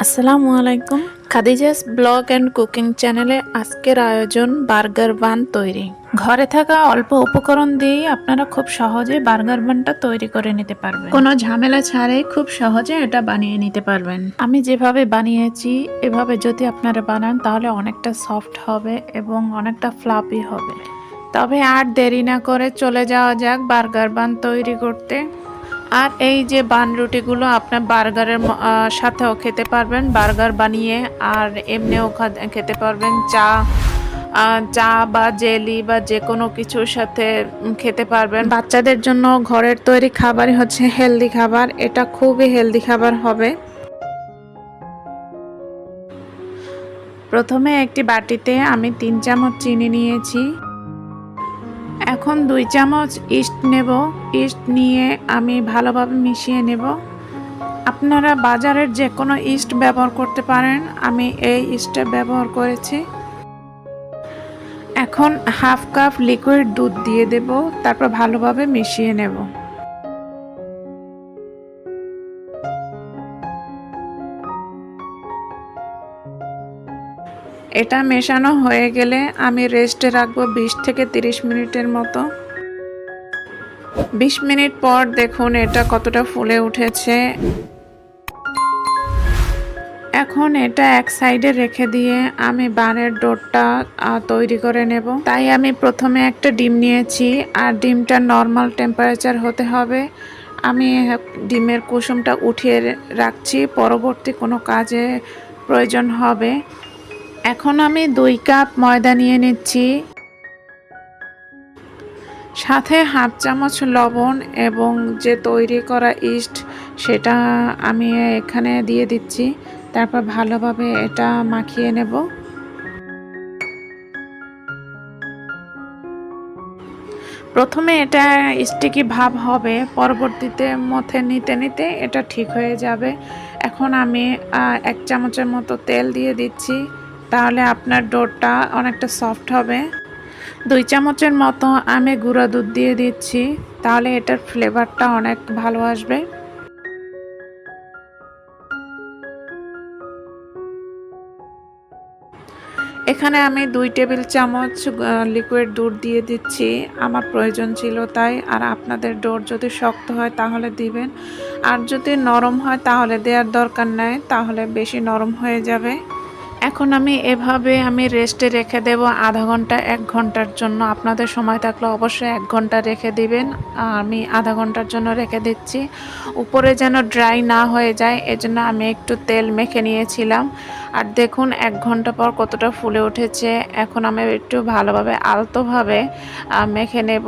আসসালামু আলাইকুম। Khadija's blog and cooking চ্যানেলে আজকের আয়োজন বার্গার বান তৈরি। ঘরে থাকা অল্প উপকরণ দিয়েই আপনারা খুব সহজে বার্গার বানটা তৈরি করে নিতে পারবেন। কোনো ঝামেলা ছাড়াই খুব সহজে এটা বানিয়ে নিতে পারবেন। আমি যেভাবে বানিয়েছি এভাবে যদি আপনারা বানান তাহলে অনেকটা সফট হবে এবং অনেকটা ফ্লাফি হবে। তবে আর দেরি না করে চলে যাওয়া যাক বার্গার বান তৈরি করতে। আর এই যে বান রুটিগুলো আপনার বার্গারের সাথেও খেতে পারবেন, বার্গার বানিয়ে, আর এমনিও খেতে পারবেন চা বা জেলি বা যে কোনো কিছুর সাথে খেতে পারবেন। বাচ্চাদের জন্য ঘরের তৈরি খাবারই হচ্ছে হেলদি খাবার, এটা খুবই হেলদি খাবার হবে। প্রথমে একটি বাটিতে আমি 3 চামচ চিনি নিয়েছি। এখন 2 চামচ ইস্ট নেব। ইস্ট নিয়ে আমি ভালোভাবে মিশিয়ে নেব। আপনারা বাজারের যে কোনো ইস্ট ব্যবহার করতে পারেন, আমি এই ইস্টটা ব্যবহার করেছি। এখন হাফ কাপ লিকুইড দুধ দিয়ে দেব, তারপর ভালোভাবে মিশিয়ে নেব। এটা মেশানো হয়ে গেলে আমি রেস্টে রাখবো 20 থেকে 30 মিনিটের মতো। 20 মিনিট পর দেখুন এটা কতটা ফুলে উঠেছে। এখন এটা এক সাইডে রেখে দিয়ে আমি বানের ডোটা তৈরি করে নেব। তাই আমি প্রথমে একটা ডিম নিয়েছি, আর ডিমটা নর্মাল টেম্পারেচার হতে হবে। আমি ডিমের কুসুমটা উঠিয়ে রাখছি, পরবর্তী কোনো কাজে প্রয়োজন হবে। এখন আমি 2 কাপ ময়দা নিয়ে নিচ্ছি, সাথে হাফ চামচ লবণ এবং যে তৈরি করা ইস্ট সেটা আমি এখানে দিয়ে দিচ্ছি। তারপর ভালোভাবে এটা মাখিয়ে নেব। প্রথমে এটা স্টিকি ভাব হবে, পরবর্তীতে মথে নিতে নিতে এটা ঠিক হয়ে যাবে। এখন আমি 1 চামচের মতো তেল দিয়ে দিচ্ছি, তাহলে আপনার ডোটা অনেকটা সফট হবে। 2 চামচের মতো আমি গুঁড়া দুধ দিয়ে দিচ্ছি, তাহলে এটার ফ্লেভারটা অনেক ভালো আসবে। এখানে আমি 2 টেবিল চামচ লিকুইড দুধ দিয়ে দিচ্ছি, আমার প্রয়োজন ছিল তাই। আর আপনাদের ডোর যদি শক্ত হয় তাহলে দিবেন, আর যদি নরম হয় তাহলে দেওয়ার দরকার নাই, তাহলে বেশি নরম হয়ে যাবে। এখন আমি রেস্টে রেখে দেব আধা ঘন্টা 1 ঘন্টার জন্য। আপনাদের সময় থাকলে অবশ্যই 1 ঘন্টা রেখে দিবেন। আমি আধা ঘন্টার জন্য রেখে দিচ্ছি। উপরে যেন ড্রাই না হয়ে যায় এজন্য আমি একটু তেল মেখে নিয়েছিলাম। আর দেখুন 1 ঘন্টা পর কতটা ফুলে উঠেছে। এখন আমি একটু ভালোভাবে আলতোভাবে মেখে নেব।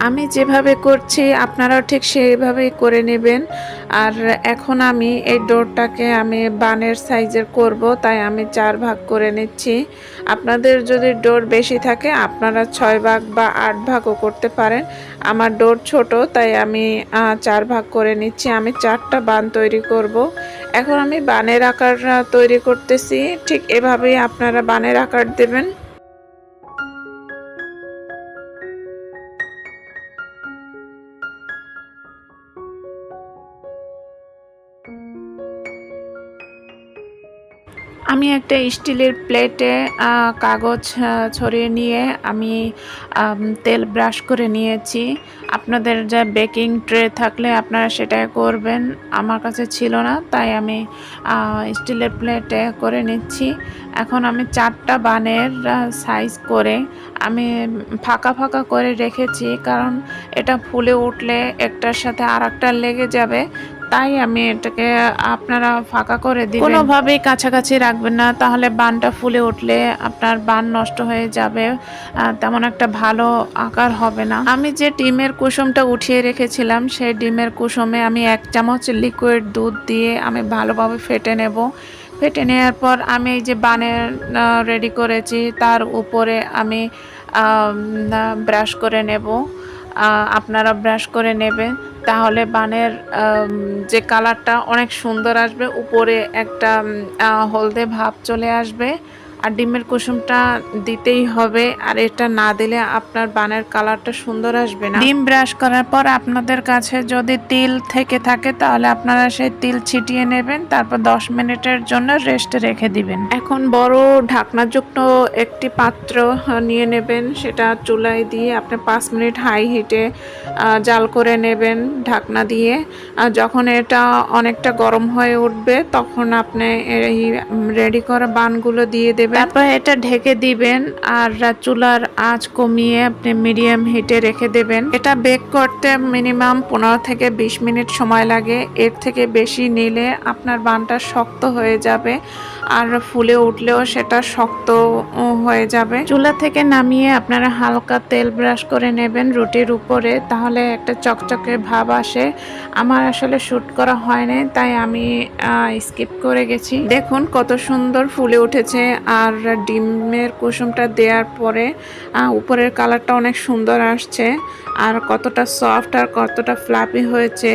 আমি যেভাবে করছি আপনারাও ঠিক সেইভাবেই করে নেবেন। আর এখন আমি এই ডোরটাকে আমি বানের সাইজের করব, তাই আমি 4 ভাগ করে নিচ্ছি। আপনাদের যদি ডোর বেশি থাকে আপনারা 6 ভাগ বা 8 ভাগও করতে পারেন। আমার ডোর ছোট তাই আমি 4 ভাগ করে নিচ্ছি। আমি 4টা বান তৈরি করব। এখন আমি বানের আকার তৈরি করতেছি, ঠিক এভাবেই আপনারা বানের আকার দেবেন। আমি একটা স্টিলের প্লেটে কাগজ ছড়িয়ে নিয়ে আমি তেল ব্রাশ করে নিয়েছি। আপনাদের যা বেকিং ট্রে থাকলে আপনারা সেটাই করবেন, আমার কাছে ছিল না তাই আমি স্টিলের প্লেটে করে নিচ্ছি। এখন আমি 4টা বানের সাইজ করে আমি ফাঁকা ফাঁকা করে রেখেছি, কারণ এটা ফুলে উঠলে একটার সাথে আর একটা লেগে যাবে, তাই আমি এটাকে আপনারা ফাঁকা করে দিবেন। কোনোভাবেই কাছাকাছি রাখবেন না, তাহলে বানটা ফুলে উঠলে আপনার বান নষ্ট হয়ে যাবে, তেমন একটা ভালো আকার হবে না। আমি যে ডিমের কুসুমটা উঠিয়ে রেখেছিলাম সেই ডিমের কুসুমে আমি 1 চামচ লিকুইড দুধ দিয়ে আমি ভালোভাবে ফেটে নেব। ফেটে নেওয়ার পর আমি এই যে বানের রেডি করেছি তার উপরে আমি ব্রাশ করে নেব। আপনারা ব্রাশ করে নেবেন। তাহলে বানের যে কালারটা অনেক সুন্দর আসবে, উপরে একটা হলদে ভাব চলে আসবে। আর ডিমের কুসুমটা দিতেই হবে, আর এটা না দিলে আপনার বানের কালারটা সুন্দর আসবে না। ডিম ব্রাশ করার পর আপনাদের কাছে যদি তিল থেকে থাকে তাহলে আপনারা সেই তিল ছিটিয়ে নেবেন, তারপর 10 মিনিটের জন্য রেস্টে রেখে দিবেন। এখন বড় ঢাকনাযুক্ত একটি পাত্র নিয়ে নেবেন, সেটা চুলায় দিয়ে আপনি 5 মিনিট হাই হিটে জাল করে নেবেন ঢাকনা দিয়ে। যখন এটা অনেকটা গরম হয়ে উঠবে তখন আপনি এই রেডি করা বানগুলো দিয়ে দেবেন, তারপর এটা ঢেকে দিবেন। আর চুলার আঁচ কমিয়ে আপনি মিডিয়াম হিটে রেখে দেবেন। এটা বেক করতে মিনিমাম 15 থেকে 20 মিনিট সময় লাগে। এর থেকে বেশি নিলে আপনার বানটা শক্ত হয়ে যাবে, আর ফুলে উঠলেও সেটা শক্ত হয়ে যাবে। চুলা থেকে নামিয়ে আপনারা হালকা তেল ব্রাশ করে নেবেন রুটির উপরে, তাহলে একটা চকচকে ভাব আসে। আমার আসলে শ্যুট করা হয়নি, তাই আমি স্কিপ করে গেছি। দেখুন কত সুন্দর ফুলে উঠেছে, আর ডিমের কুসুমটা দেওয়ার পরে উপরের কালারটা অনেক সুন্দর আসছে। আর কতটা সফট আর কতটা ফ্লাপি হয়েছে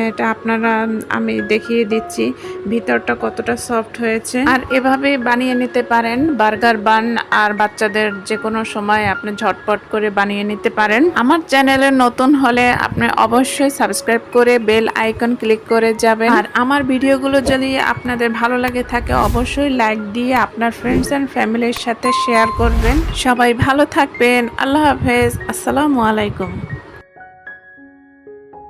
এটা আপনারা আমি দেখিয়ে দিচ্ছি, ভিতরটা কতটা সফট হয়েছে। আর এভাবে বানিয়ে নিতে পারেন বার্গার বান, আর বাচ্চাদের যে কোনো সময় আপনি ঝটপট করে বানিয়ে নিতে পারেন। আমার চ্যানেলে নতুন হলে আপনি অবশ্যই সাবস্ক্রাইব করে বেল আইকন ক্লিক করে যাবেন। আর আমার ভিডিওগুলো যদি আপনাদের ভালো লাগে থাকে অবশ্যই লাইক দিয়ে আপনার ফ্রেন্ডস এন্ড ফ্যামিলির সাথে শেয়ার করবেন। সবাই ভালো থাকবেন। আল্লাহ হাফেজ। আসসালামু আলাইকুম।